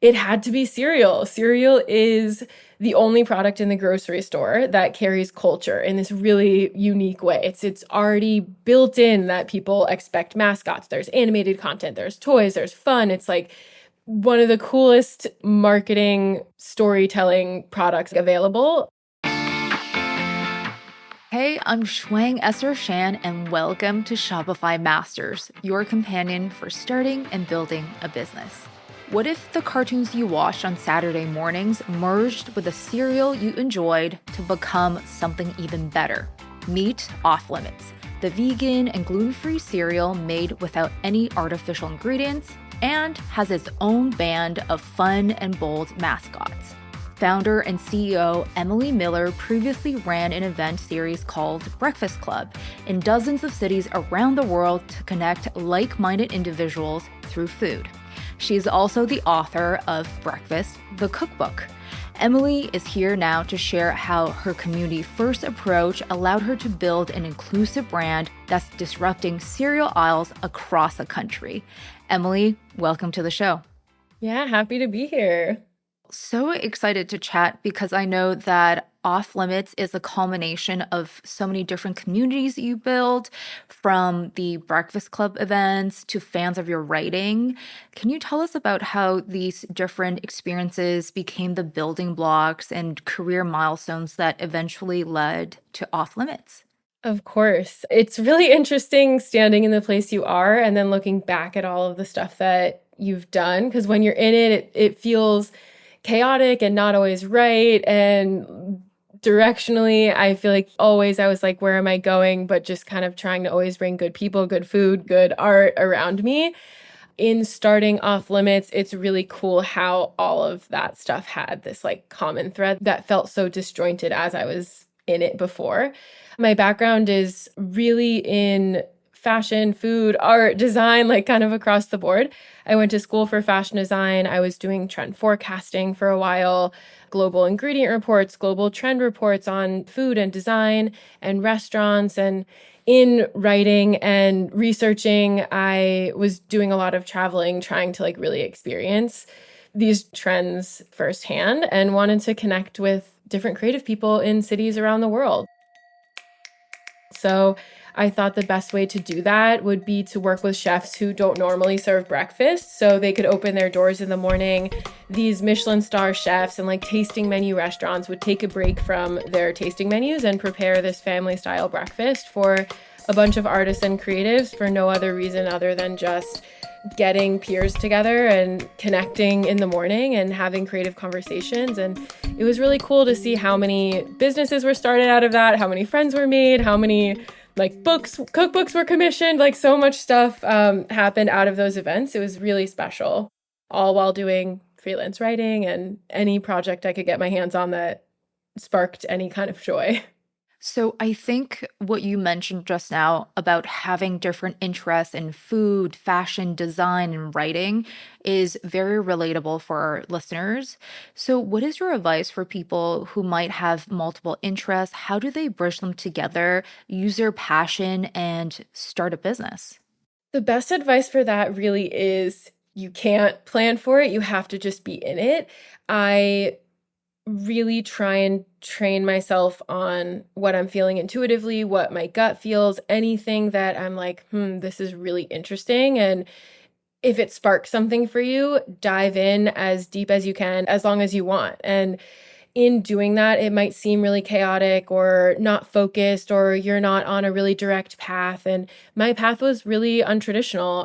It had to be cereal. Cereal is the only product in the grocery store that carries culture in this really unique way. It's already built in that people expect mascots. There's animated content, there's toys, there's fun. It's like one of the coolest marketing storytelling products available. Hey, I'm Shuang Esther Shan, and welcome to Shopify Masters, your companion for starting and building a business. What if the cartoons you watched on Saturday mornings merged with the cereal you enjoyed to become something even better? Meet OffLimits, the vegan and gluten-free cereal made without any artificial ingredients and has its own band of fun and bold mascots. Founder and CEO Emily Miller previously ran an event series called Breakfast Club in dozens of cities around the world to connect like-minded individuals through food. She's also the author of Breakfast, the Cookbook. Emily is here now to share how her community-first approach allowed her to build an inclusive brand that's disrupting cereal aisles across the country. Emily, welcome to the show. Yeah, happy to be here. So excited to chat because I know that OffLimits is a culmination of so many different communities that you build, from the Breakfast Club events to fans of your writing. Can you tell us about how these different experiences became the building blocks and career milestones that eventually led to OffLimits? Of course. It's really interesting standing in the place you are and then looking back at all of the stuff that you've done. Because when you're in it feels chaotic and not always right. And directionally, I feel like always I was like, where am I going? But just kind of trying to always bring good people, good food, good art around me. In starting OffLimits, it's really cool how all of that stuff had this like common thread that felt so disjointed as I was in it before. My background is really in fashion, food, art, design, like kind of across the board. I went to school for fashion design. I was doing trend forecasting for a while, global ingredient reports, global trend reports on food and design and restaurants. And in writing and researching, I was doing a lot of traveling, trying to like really experience these trends firsthand and wanted to connect with different creative people in cities around the world. So I thought the best way to do that would be to work with chefs who don't normally serve breakfast, so they could open their doors in the morning. These Michelin star chefs and like tasting menu restaurants would take a break from their tasting menus and prepare this family style breakfast for a bunch of artists and creatives for no other reason other than just getting peers together and connecting in the morning and having creative conversations. And it was really cool to see how many businesses were started out of that, how many friends were made, how many like books, cookbooks were commissioned, like so much stuff happened out of those events. It was really special, all while doing freelance writing and any project I could get my hands on that sparked any kind of joy. So I think what you mentioned just now about having different interests in food, fashion, design, and writing is very relatable for our listeners. So what is your advice for people who might have multiple interests? How do they bridge them together, use their passion, and start a business? The best advice for that really is you can't plan for it. You have to just be in it. I really try and train myself on what I'm feeling intuitively, what my gut feels, anything that I'm like, this is really interesting. And if it sparks something for you, dive in as deep as you can, as long as you want. And in doing that, it might seem really chaotic or not focused, or you're not on a really direct path. And my path was really untraditional.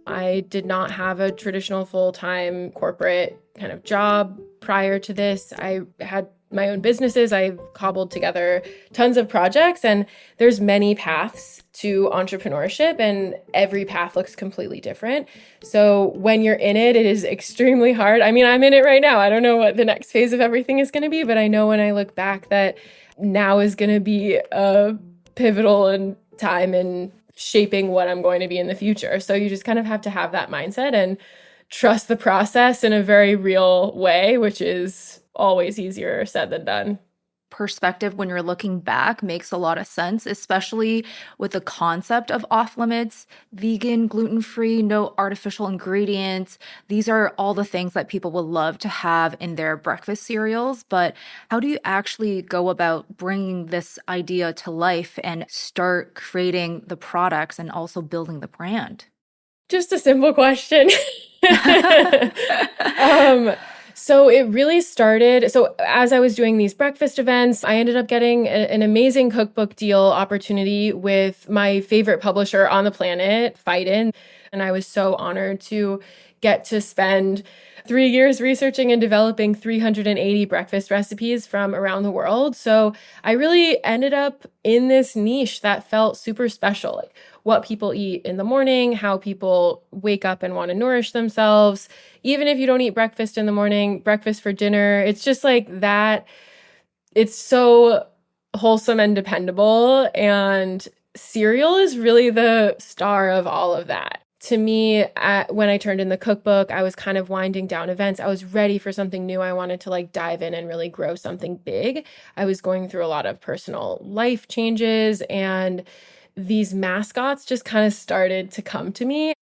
I did not have a traditional full-time corporate kind of job prior to this. I had my own businesses. I've cobbled together tons of projects, and there's many paths to entrepreneurship, and every path looks completely different. So when you're in it, it is extremely hard. I mean, I'm in it right now. I don't know what the next phase of everything is going to be, but I know when I look back that now is going to be a pivotal and time in shaping what I'm going to be in the future. So you just kind of have to have that mindset and trust the process in a very real way, which is always easier said than done. perspective when you're looking back makes a lot of sense, especially with the concept of off limits, vegan, gluten free, no artificial ingredients. These are all the things that people would love to have in their breakfast cereals. But how do you actually go about bringing this idea to life and start creating the products and also building the brand? Just a simple question. um, so it really started. So as I was doing these breakfast events, I ended up getting an amazing cookbook deal opportunity with my favorite publisher on the planet, Phaidon. And I was so honored to get to spend 3 years researching and developing 380 breakfast recipes from around the world. So I really ended up in this niche that felt super special. Like what people eat in the morning, how people wake up and want to nourish themselves. Even if you don't eat breakfast in the morning, breakfast for dinner, it's just like that. It's so wholesome and dependable. And cereal is really the star of all of that. To me, when I turned in the cookbook, I was kind of winding down events. I was ready for something new. I wanted to like dive in and really grow something big. I was going through a lot of personal life changes, and these mascots just kind of started to come to me.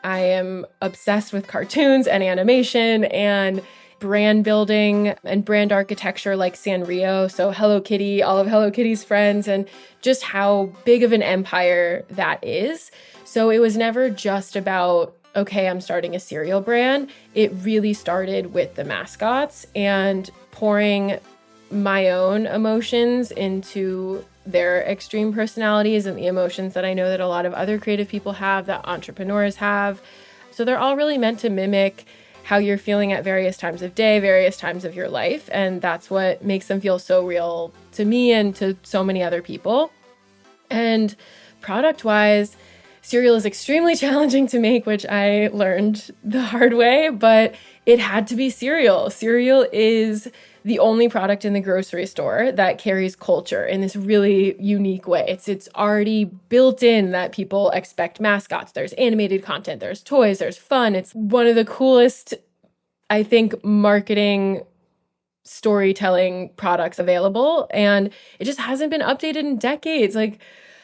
I am obsessed with cartoons and animation and brand building and brand architecture like Sanrio, so Hello Kitty, all of Hello Kitty's friends, and just how big of an empire that is. So it was never just about, okay, I'm starting a cereal brand. It really started with the mascots and pouring my own emotions into their extreme personalities and the emotions that I know that a lot of other creative people have, that entrepreneurs have. So they're all really meant to mimic how you're feeling at various times of day, various times of your life. And that's what makes them feel so real to me and to so many other people. And product-wise, cereal is extremely challenging to make, which I learned the hard way, but it had to be cereal. Cereal is the only product in the grocery store that carries culture in this really unique way. It's already built in that people expect mascots. There's animated content, there's toys, there's fun. It's one of the coolest, I think, marketing storytelling products available. And it just hasn't been updated in decades. Like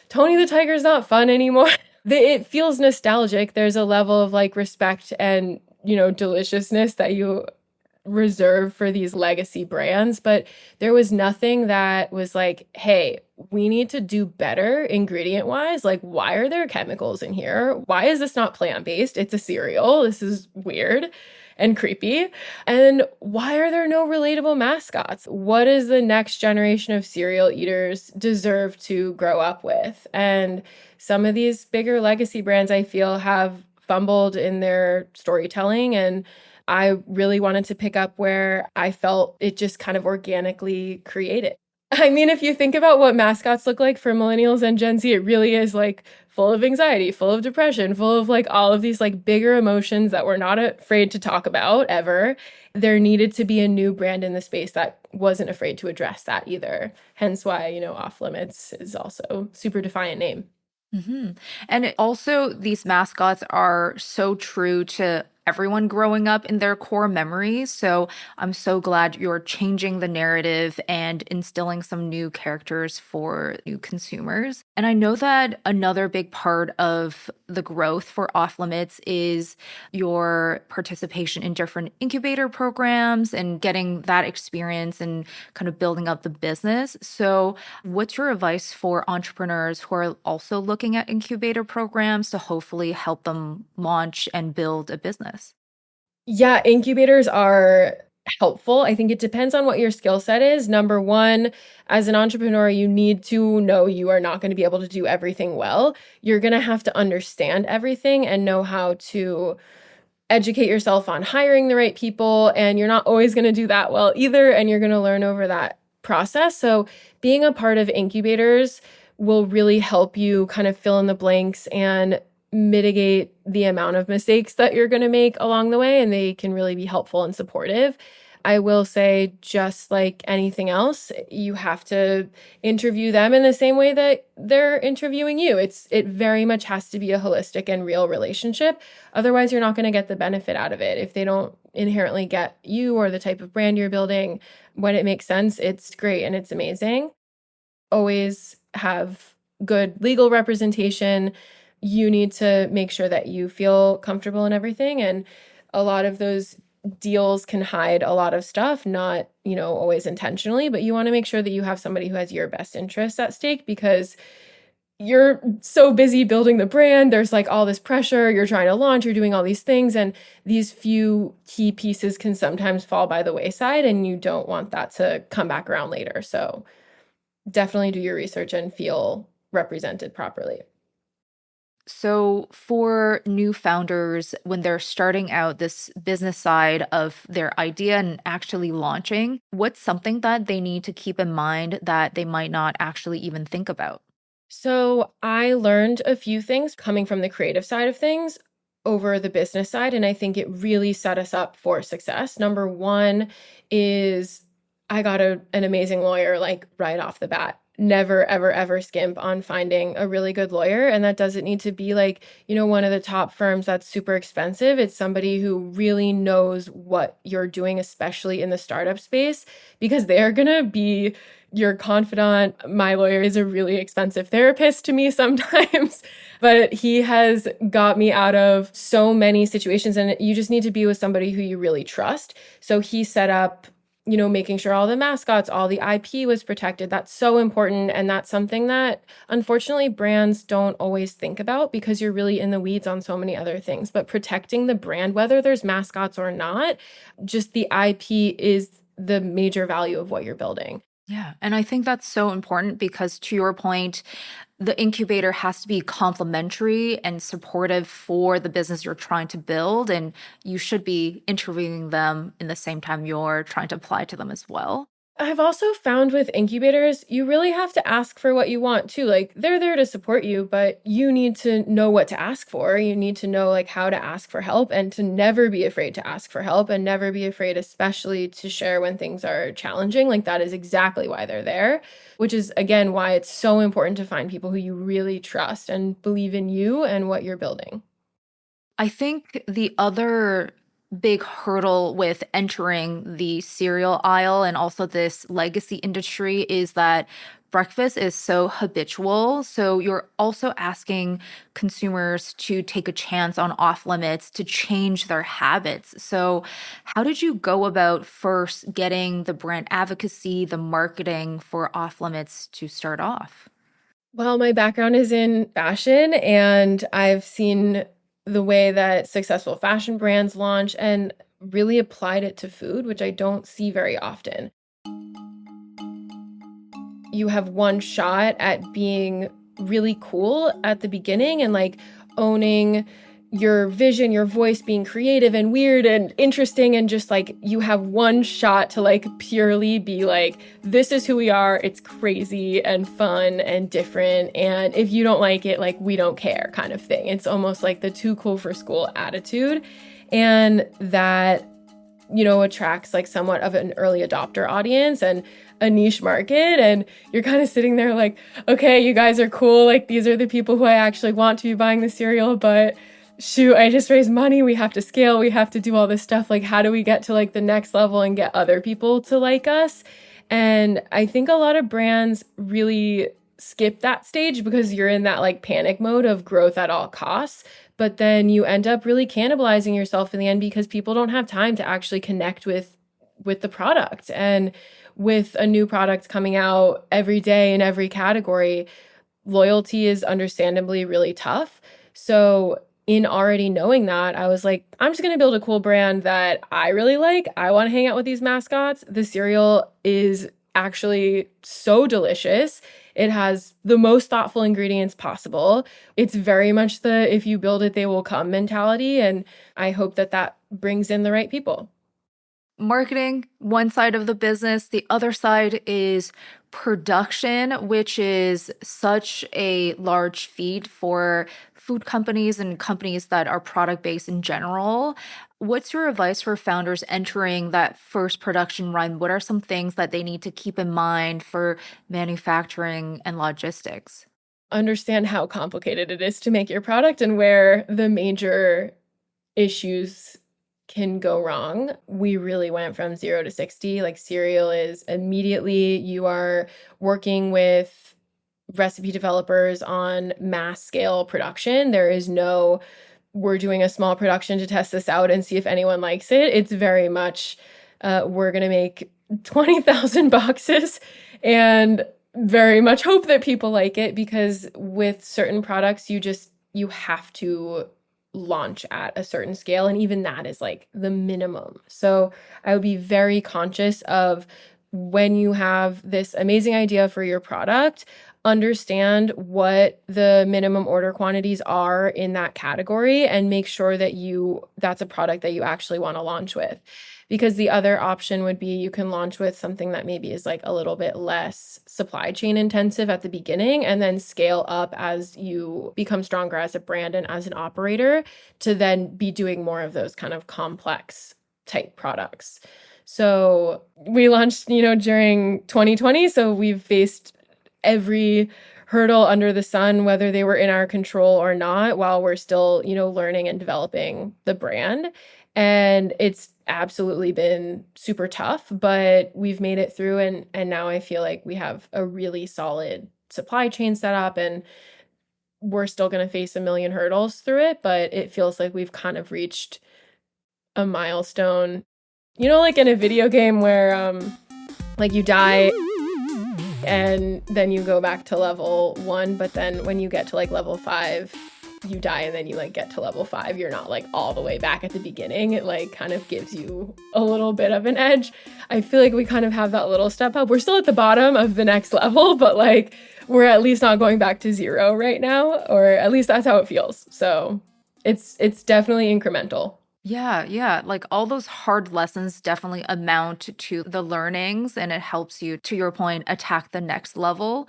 Tony the Tiger's not fun anymore. It feels nostalgic. There's a level of like respect and, deliciousness that you reserve for these legacy brands, but there was nothing that was like, hey, we need to do better ingredient wise. Like, why are there chemicals in here? Why is this not plant-based? It's a cereal. This is weird and creepy. And why are there no relatable mascots? What does the next generation of cereal eaters deserve to grow up with? And some of these bigger legacy brands, I feel, have fumbled in their storytelling, and I really wanted to pick up where I felt it just kind of organically created. I mean, if you think about what mascots look like for millennials and Gen Z, it really is like full of anxiety, full of depression, full of like all of these like bigger emotions that we're not afraid to talk about ever. There needed to be a new brand in the space that wasn't afraid to address that either. Hence why, Off Limits is also super defiant name. Hmm. And also, these mascots are so true to everyone growing up in their core memories. So I'm so glad you're changing the narrative and instilling some new characters for new consumers. And I know that another big part of the growth for Off Limits is your participation in different incubator programs and getting that experience and kind of building up the business. So what's your advice for entrepreneurs who are also looking at incubator programs to hopefully help them launch and build a business? Yeah, incubators are helpful. I think it depends on what your skill set is. Number one, as an entrepreneur, you need to know you are not going to be able to do everything well. You're going to have to understand everything and know how to educate yourself on hiring the right people. And you're not always going to do that well either. And you're going to learn over that process. So being a part of incubators will really help you kind of fill in the blanks and mitigate the amount of mistakes that you're going to make along the way. And they can really be helpful and supportive. I will say, just like anything else, you have to interview them in the same way that they're interviewing you. It very much has to be a holistic and real relationship. Otherwise, you're not going to get the benefit out of it. If they don't inherently get you or the type of brand you're building, when it makes sense, it's great and it's amazing. Always have good legal representation. You need to make sure that you feel comfortable in everything. And a lot of those deals can hide a lot of stuff, not, always intentionally, but you want to make sure that you have somebody who has your best interests at stake because you're so busy building the brand. There's like all this pressure. You're trying to launch, you're doing all these things, and these few key pieces can sometimes fall by the wayside, and you don't want that to come back around later. So definitely do your research and feel represented properly. So, for new founders, when they're starting out this business side of their idea and actually launching, what's something that they need to keep in mind that they might not actually even think about? So I learned a few things coming from the creative side of things over the business side, and I think it really set us up for success. Number one is I got an amazing lawyer like right off the bat. Never, ever, ever skimp on finding a really good lawyer. And that doesn't need to be like, one of the top firms that's super expensive. It's somebody who really knows what you're doing, especially in the startup space, because they're going to be your confidant. My lawyer is a really expensive therapist to me sometimes, but he has got me out of so many situations. And you just need to be with somebody who you really trust. So he set up making sure all the mascots, all the IP was protected. That's so important. And that's something that unfortunately brands don't always think about because you're really in the weeds on so many other things. But protecting the brand, whether there's mascots or not, just the IP is the major value of what you're building. Yeah. And I think that's so important because, to your point, the incubator has to be complementary and supportive for the business you're trying to build. And you should be interviewing them in the same time you're trying to apply to them as well. I've also found with incubators, you really have to ask for what you want too. Like they're there to support you, but you need to know what to ask for. You need to know like how to ask for help and to never be afraid to ask for help and never be afraid, especially to share when things are challenging. Like that is exactly why they're there, which is again why it's so important to find people who you really trust and believe in you and what you're building. I think the other big hurdle with entering the cereal aisle and also this legacy industry is that breakfast is so habitual. So you're also asking consumers to take a chance on off limits to change their habits. So, how did you go about first getting the brand advocacy, the marketing for off limits to start off? Well, my background is in fashion, and I've seen the way that successful fashion brands launch and really applied it to food, which I don't see very often. You have one shot at being really cool at the beginning and like owning your vision, your voice, being creative and weird and interesting, and just like you have one shot to like purely be like, this is who we are. It's crazy and fun and different. And if you don't like it, like we don't care kind of thing. It's almost like the too cool for school attitude. And that, attracts like somewhat of an early adopter audience and a niche market. And you're kind of sitting there like, okay, you guys are cool. Like these are the people who I actually want to be buying the cereal, but shoot, I just raised money. We have to scale. We have to do all this stuff. Like, how do we get to like the next level and get other people to like us? And I think a lot of brands really skip that stage because you're in that like panic mode of growth at all costs. But then you end up really cannibalizing yourself in the end because people don't have time to actually connect with the product. And with a new product coming out every day in every category, loyalty is understandably really tough. So in already knowing that, I was like, I'm just going to build a cool brand that I really like. I want to hang out with these mascots. The cereal is actually so delicious. It has the most thoughtful ingredients possible. It's very much the if you build it, they will come mentality. And I hope that that brings in the right people. Marketing, one side of the business. The other side is production, which is such a large feat for food companies and companies that are product based in general. What's your advice for founders entering that first production run? What are some things that they need to keep in mind for manufacturing and logistics? Understand how complicated it is to make your product and where the major issues can go wrong. We really went from 0 to 60. Like cereal is immediately you are working with recipe developers on mass scale production. There is no, we're doing a small production to test this out and see if anyone likes it. It's very much, we're going to make 20,000 boxes and very much hope that people like it, because with certain products, you have to launch at a certain scale. And even that is like the minimum. So I would be very conscious of when you have this amazing idea for your product, understand what the minimum order quantities are in that category and make sure that that's a product that you actually want to launch with. Because the other option would be you can launch with something that maybe is like a little bit less supply chain intensive at the beginning and then scale up as you become stronger as a brand and as an operator to then be doing more of those kind of complex type products. So we launched, during 2020. So we've faced every hurdle under the sun, whether they were in our control or not, while we're still, learning and developing the brand. And it's absolutely been super tough, but we've made it through. And now I feel like we have a really solid supply chain set up, and we're still going to face a million hurdles through it, but it feels like we've kind of reached a milestone, like in a video game where, like you die and then you go back to level 1, but then when you get to like level 5, you die and then you like get to level 5, you're not like all the way back at the beginning. It like kind of gives you a little bit of an edge. I feel like we kind of have that little step up. We're still at the bottom of the next level, but like we're at least not going back to 0 right now, or at least that's how it feels. So it's definitely incremental. Yeah. Like all those hard lessons definitely amount to the learnings, and it helps you, to your point, attack the next level.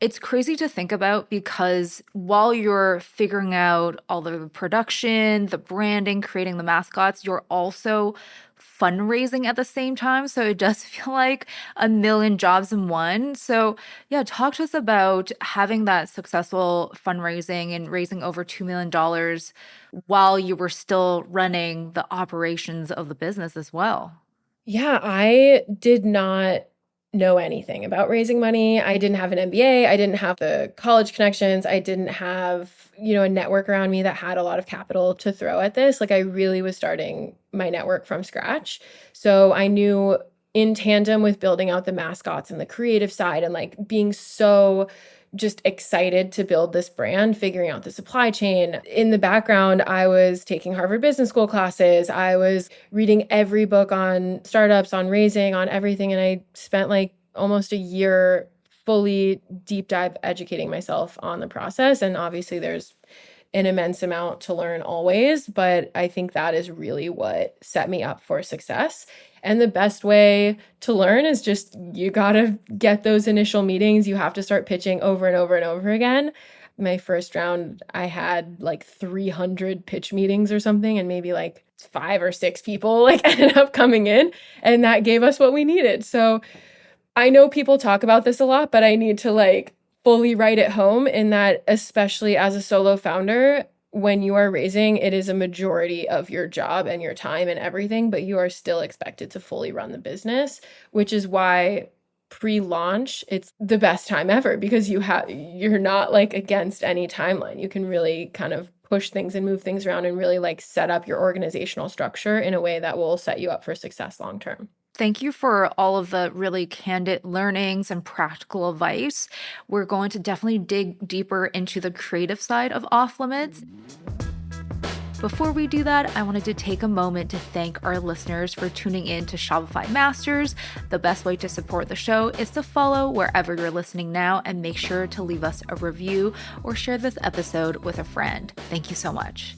It's crazy to think about because while you're figuring out all the production, the branding, creating the mascots, you're also fundraising at the same time. So it does feel like a million jobs in one. So, yeah, talk to us about having that successful fundraising and raising over $2 million while you were still running the operations of the business as well. Yeah, I did not know anything about raising money. I didn't have an MBA. I didn't have the college connections. I didn't have, a network around me that had a lot of capital to throw at this. Like I really was starting my network from scratch. So I knew in tandem with building out the mascots and the creative side and like being so just excited to build this brand, figuring out the supply chain. In the background, I was taking Harvard Business School classes. I was reading every book on startups, on raising, on everything. And I spent like almost a year fully deep dive educating myself on the process. And obviously there's an immense amount to learn always, but I think that is really what set me up for success. And the best way to learn is just you got to get those initial meetings. You have to start pitching over and over and over again. My first round, I had like 300 pitch meetings or something, and maybe like 5 or 6 people like ended up coming in, and that gave us what we needed. So I know people talk about this a lot, but I need to like fully write it home in that, especially as a solo founder, when you are raising, it is a majority of your job and your time and everything, but you are still expected to fully run the business, which is why pre-launch, it's the best time ever because you're not like against any timeline. You can really kind of push things and move things around and really like set up your organizational structure in a way that will set you up for success long term. Thank you for all of the really candid learnings and practical advice. We're going to definitely dig deeper into the creative side of OffLimits. Before we do that, I wanted to take a moment to thank our listeners for tuning in to Shopify Masters. The best way to support the show is to follow wherever you're listening now and make sure to leave us a review or share this episode with a friend. Thank you so much.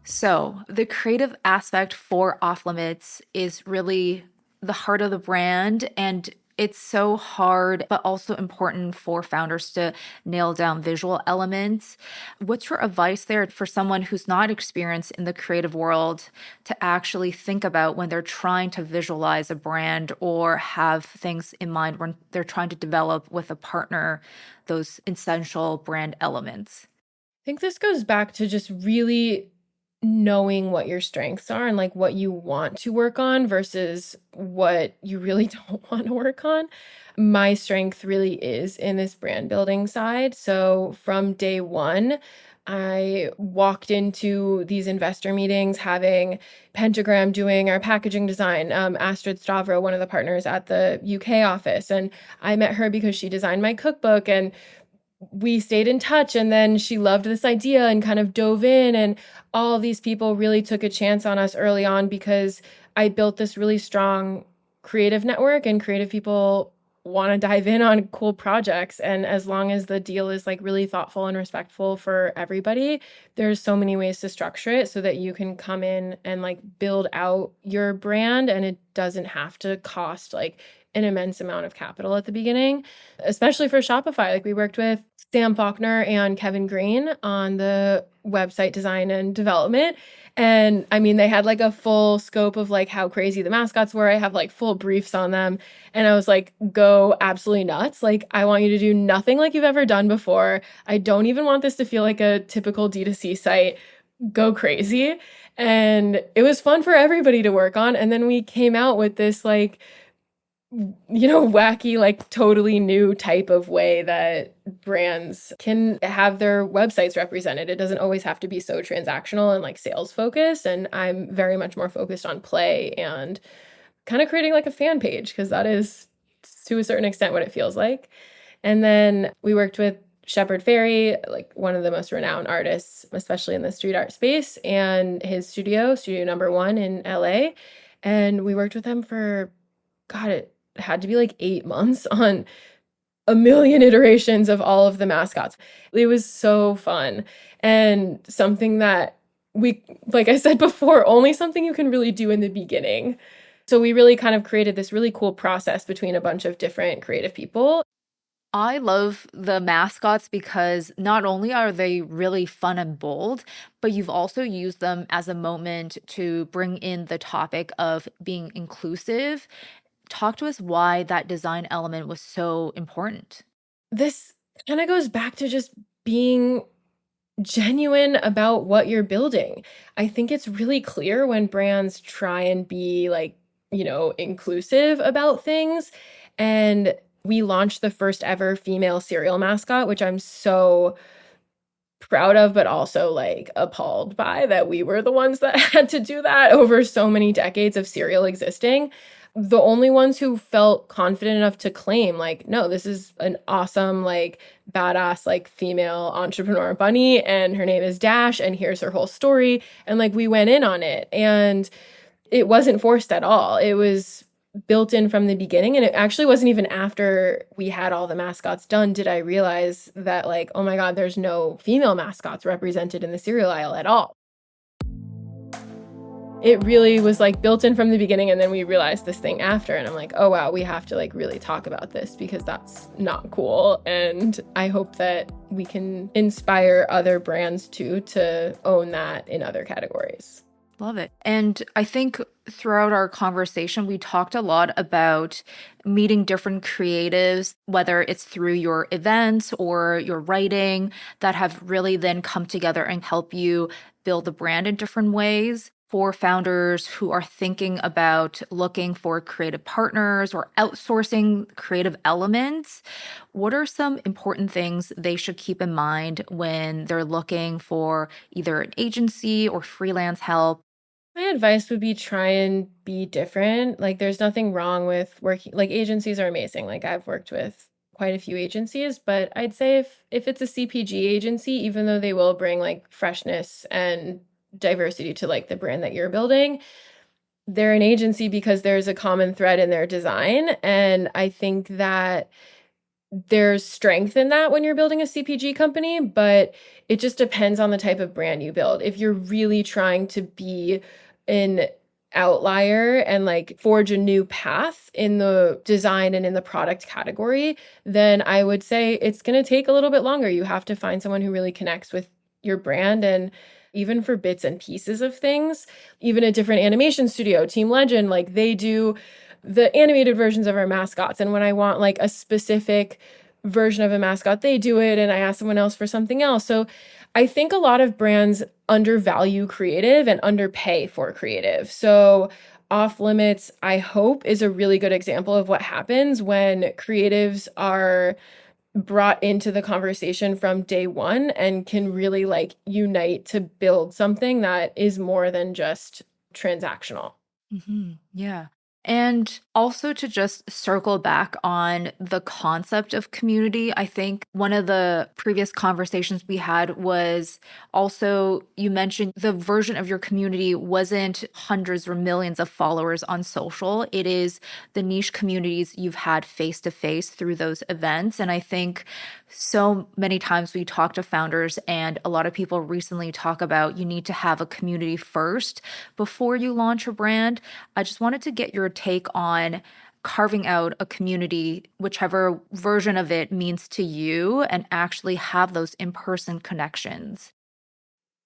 So the creative aspect for OffLimits is really the heart of the brand, and it's so hard, but also important for founders to nail down visual elements. What's your advice there for someone who's not experienced in the creative world to actually think about when they're trying to visualize a brand or have things in mind when they're trying to develop with a partner those essential brand elements? I think this goes back to just really knowing what your strengths are and like what you want to work on versus what you really don't want to work on. My strength really is in this brand building side. So from day one, I walked into these investor meetings having Pentagram doing our packaging design, Astrid Stavro, one of the partners at the UK office. And I met her because she designed my cookbook, and we stayed in touch, and then she loved this idea and kind of dove in, and all these people really took a chance on us early on because I built this really strong creative network, and creative people want to dive in on cool projects. And as long as the deal is like really thoughtful and respectful for everybody, there's so many ways to structure it so that you can come in and like build out your brand, and it doesn't have to cost like an immense amount of capital at the beginning, especially for Shopify. Like we worked with Sam Faulkner and Kevin Green on the website design and development. And I mean, they had like a full scope of like how crazy the mascots were. I have like full briefs on them. And I was like, go absolutely nuts. Like, I want you to do nothing like you've ever done before. I don't even want this to feel like a typical D2C site. Go crazy. And it was fun for everybody to work on. And then we came out with this like, wacky, like totally new type of way that brands can have their websites represented. It doesn't always have to be so transactional and like sales focused. And I'm very much more focused on play and kind of creating like a fan page, because that is to a certain extent what it feels like. And then we worked with Shepard Fairey, like one of the most renowned artists, especially in the street art space, and his studio number 1 in LA. And we worked with them for, God, it had to be like 8 months on a million iterations of all of the mascots. It was so fun, and something that we, like I said before, only something you can really do in the beginning. So we really kind of created this really cool process between a bunch of different creative people. I love the mascots because not only are they really fun and bold, but you've also used them as a moment to bring in the topic of being inclusive. Talk to us why that design element was so important. This kind of goes back to just being genuine about what you're building. I think it's really clear when brands try and be like, inclusive about things. And we launched the first ever female cereal mascot, which I'm so proud of, but also like appalled by that we were the ones that had to do that over so many decades of cereal existing. The only ones who felt confident enough to claim, like, no, this is an awesome, like, badass, like, female entrepreneur bunny, and her name is Dash, and here's her whole story. And like, we went in on it, and it wasn't forced at all. It was built in from the beginning. And it actually wasn't even after we had all the mascots done did I realize that, like, oh my God, there's no female mascots represented in the cereal aisle at all. It really was like built in from the beginning, and then we realized this thing after, and I'm like, oh wow, we have to like really talk about this because that's not cool. And I hope that we can inspire other brands too to own that in other categories. Love it. And I think throughout our conversation, we talked a lot about meeting different creatives, whether it's through your events or your writing, that have really then come together and help you build the brand in different ways. For founders who are thinking about looking for creative partners or outsourcing creative elements, what are some important things they should keep in mind when they're looking for either an agency or freelance help? My advice would be try and be different. Like, there's nothing wrong with working, like, agencies are amazing. Like, I've worked with quite a few agencies, but I'd say if it's a CPG agency, even though they will bring like freshness and diversity to like the brand that you're building, they're an agency because there's a common thread in their design. And I think that there's strength in that when you're building a CPG company, but it just depends on the type of brand you build. If you're really trying to be an outlier and like forge a new path in the design and in the product category, then I would say it's going to take a little bit longer. You have to find someone who really connects with your brand. And even for bits and pieces of things, even a different animation studio, Team Legend, like they do the animated versions of our mascots. And when I want like a specific version of a mascot, they do it. And I ask someone else for something else. So I think a lot of brands undervalue creative and underpay for creative. So OffLimits, I hope, is a really good example of what happens when creatives are brought into the conversation from day one and can really like unite to build something that is more than just transactional. Yeah. And also to just circle back on the concept of community, I think one of the previous conversations we had was also you mentioned the version of your community wasn't hundreds or millions of followers on social. It is the niche communities you've had face to face through those events. And I think so many times we talk to founders, and a lot of people recently talk about you need to have a community first before you launch a brand. I just wanted to get your take on carving out a community, whichever version of it means to you, and actually have those in person connections.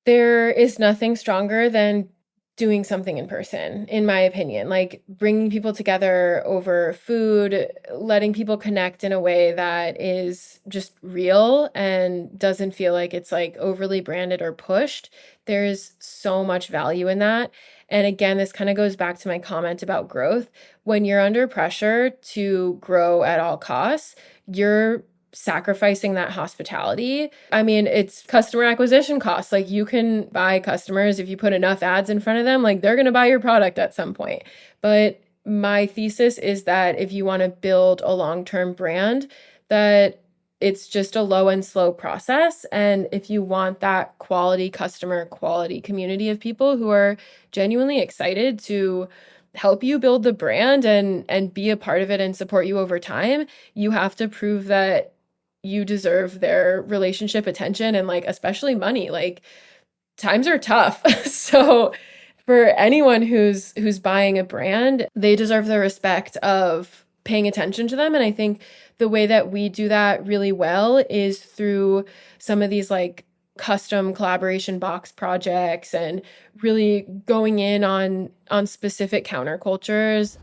There is nothing stronger than doing something in person, in my opinion, like bringing people together over food, letting people connect in a way that is just real and doesn't feel like it's like overly branded or pushed. There's so much value in that. And again, this kind of goes back to my comment about growth. When you're under pressure to grow at all costs, you're sacrificing that hospitality. I mean, it's customer acquisition costs. Like you can buy customers if you put enough ads in front of them, like they're going to buy your product at some point. But my thesis is that if you want to build a long-term brand, that it's just a low and slow process. And if you want that quality customer, quality community of people who are genuinely excited to help you build the brand and be a part of it and support you over time, you have to prove that you deserve their relationship, attention, and like especially money. Like times are tough. So for anyone who's buying a brand, they deserve the respect of paying attention to them. And I think the way that we do that really well is through some of these like custom collaboration box projects and really going in on specific countercultures.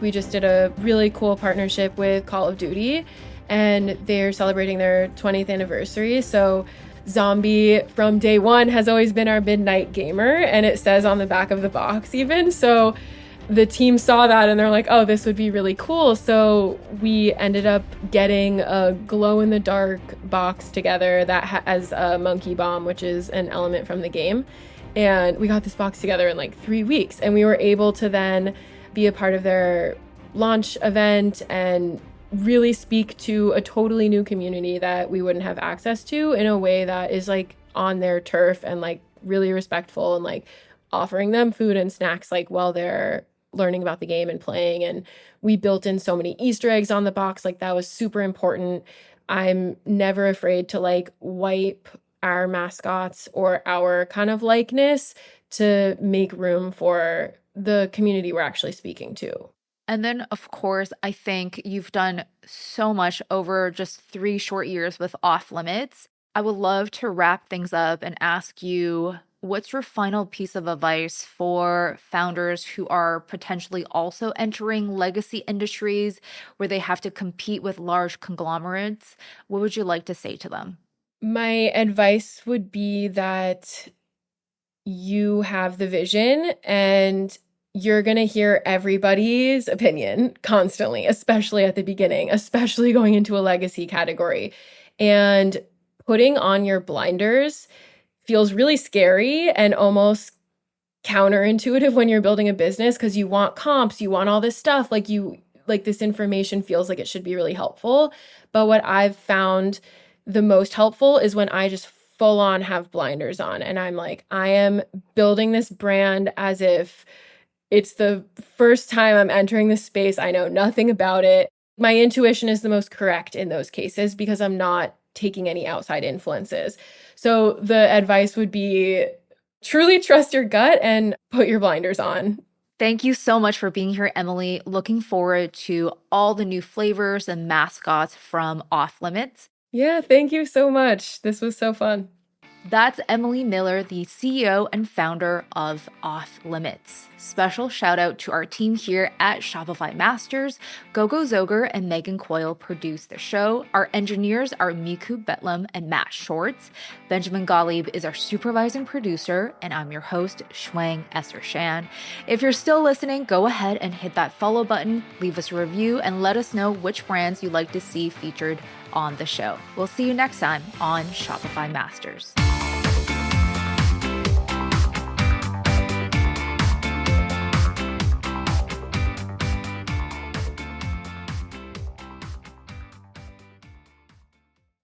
We just did a really cool partnership with Call of Duty, and they're celebrating their 20th anniversary. So Zombie from day one has always been our midnight gamer, and it says on the back of the box even. So the team saw that and they're like, oh, this would be really cool. So we ended up getting a glow-in-the-dark box together that has a monkey bomb, which is an element from the game. And we got this box together in like 3 weeks, and we were able to then be a part of their launch event and really speak to a totally new community that we wouldn't have access to in a way that is like on their turf and like really respectful and like offering them food and snacks like while they're learning about the game and playing. And we built in so many Easter eggs on the box. Like that was super important. I'm never afraid to like wipe our mascots or our kind of likeness to make room for the community we're actually speaking to. And then, of course, I think you've done so much over just 3 short years with Off Limits. I would love to wrap things up and ask you what's your final piece of advice for founders who are potentially also entering legacy industries where they have to compete with large conglomerates? What would you like to say to them? My advice would be that you have the vision and you're going to hear everybody's opinion constantly, especially at the beginning, especially going into a legacy category. And putting on your blinders feels really scary and almost counterintuitive when you're building a business because you want comps, you want all this stuff, like this information feels like it should be really helpful. But what I've found the most helpful is when I just full on have blinders on and I'm like, I am building this brand as if it's the first time I'm entering this space. I know nothing about it. My intuition is the most correct in those cases because I'm not taking any outside influences. So the advice would be truly trust your gut and put your blinders on. Thank you so much for being here, Emily. Looking forward to all the new flavors and mascots from OffLimits. Yeah, thank you so much. This was so fun. That's Emily Miller, the CEO and founder of OffLimits. Special shout out to our team here at Shopify Masters. Gogo Zoger and Megan Coyle produce the show. Our engineers are Miku Betlam and Matt Shorts. Benjamin Gottlieb is our supervising producer, and I'm your host, Shuang Esther Shan. If you're still listening, go ahead and hit that follow button, leave us a review, and let us know which brands you'd like to see featured on the show. We'll see you next time on Shopify Masters.